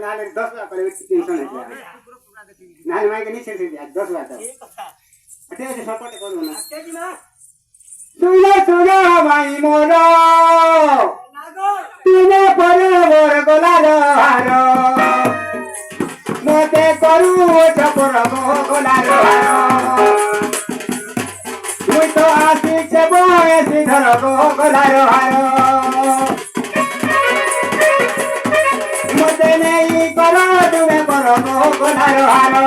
नाले 10 ला पहिले टेन्सन आहे नाले मागे नाही शेती 10 ला आता ते सपोर्ट करू ना सुनो सुनो भाई मोरो तुने परवर गोलारो हारो मोते करू चपर गोलारो हारो मुई तो आशिक से बोए सिधर गोलारो हारो मोते नहीं करो तुम्हें करो गोलारो हारो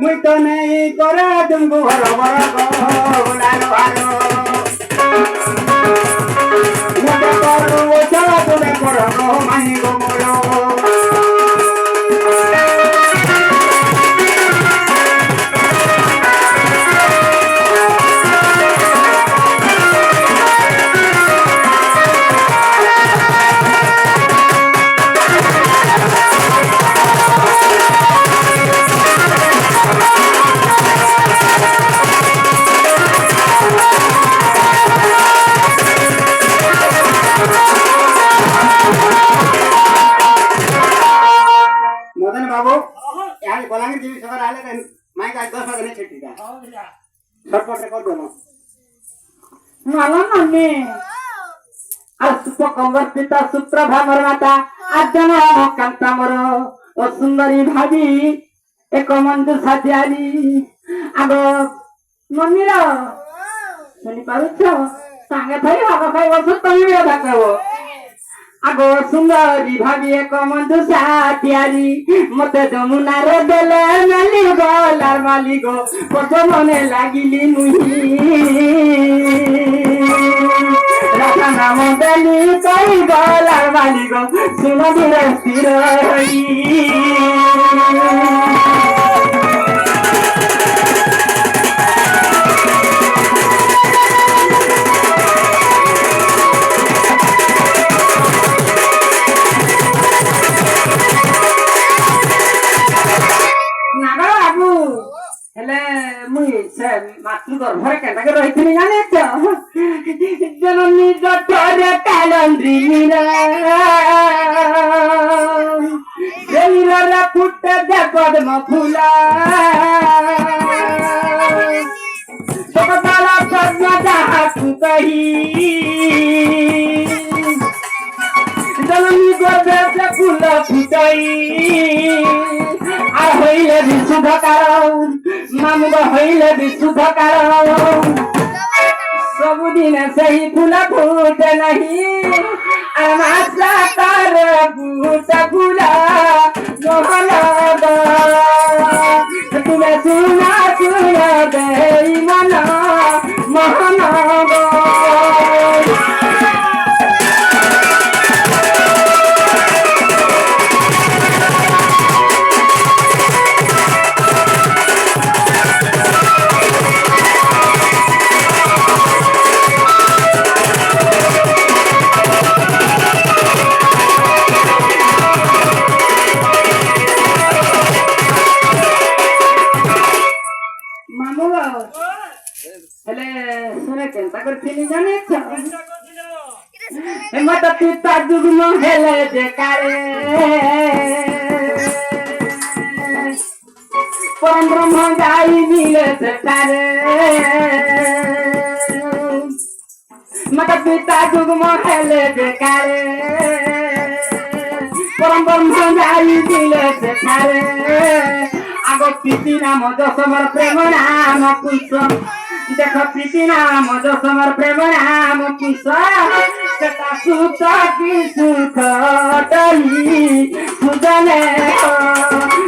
मुई तो नहीं करा तुमको हरो गोलारो हारो मुझे करो वो चला तुम्हें करो माही गो मोरो बलांगीर जीवी सगळं आले काय माय काय 10 वाजता नाही छेटी का सपोर्ट रेकॉर्ड बोलो मला म्हणणे असुप कंबर पिता सूत्र भ्रमरमाता आजन कांता मोर ओ सुंदरी भाभी एक मंदु साथी आली आग मम्मी रा सुनी पारुछ सांगे थई हाका काय वर्ष तमी वेळ दाखव आगो सुंदरी भाभी एक मंदु साथी आली मते जमुना रे देले नाली गोलार माली गो पछो मने लागिली नुही राधा नाम देली कई गोलार माली गो सुनो धीरे स्थिर मातृ गर्भर केटा रही जाने जननी जठर कालंद्री मीरा फुट दे पद्म फूला सकताला पद्म हाथू कही जननी गर्भे से फूल फुटई हईले विशुद्ध कारण मामुग हईले विशुद्ध कारण सबुदिन सही फूल फूटे नहीं आमाशा तार फूट फूला तुम्हें सुना सुना दे मना महना मत पिता जुगम हेले जेकारे परम ब्रह्म गाई मिले जेकारे मत पिता जुगम हेले जेकारे परम ब्रह्म गाई मिले जेकारे आग প্রীতি নাম যশোমর প্রেম নাম কুশ দেখ প্রীতি নাম যশোমর প্রেম নাম কুশ সেটা সুখ কি সুখ টলি সুজনে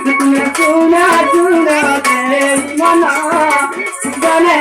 তুমি চুনা চুন দেই মন সুজনে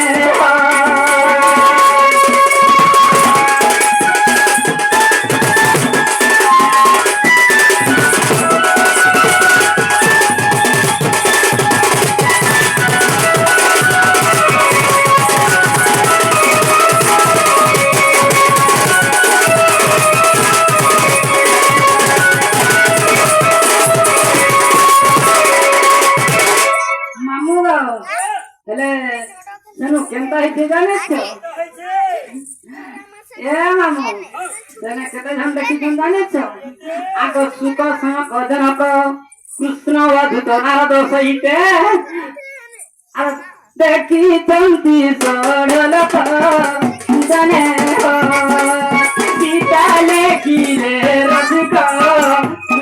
ହେଲେ ସେନୁ କେନ୍ତା ହେଇଛି ଜାଣିଛ ଏ ମାମୁ ସେନେ କେତେ ଜଣ ଦେଖିଛୁ ଜାଣିଛ ଆଗ ସୁକ ସକ ଜନକ କୃଷ୍ଣ ବଧୁତ ନାରଦ ସହିତ ଆଉ ଦେଖିଛନ୍ତି ଷୋଳ ଲୋକ ଜନେ ସୀତା ଲେଖିଲେ ରସିକ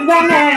ଜନେ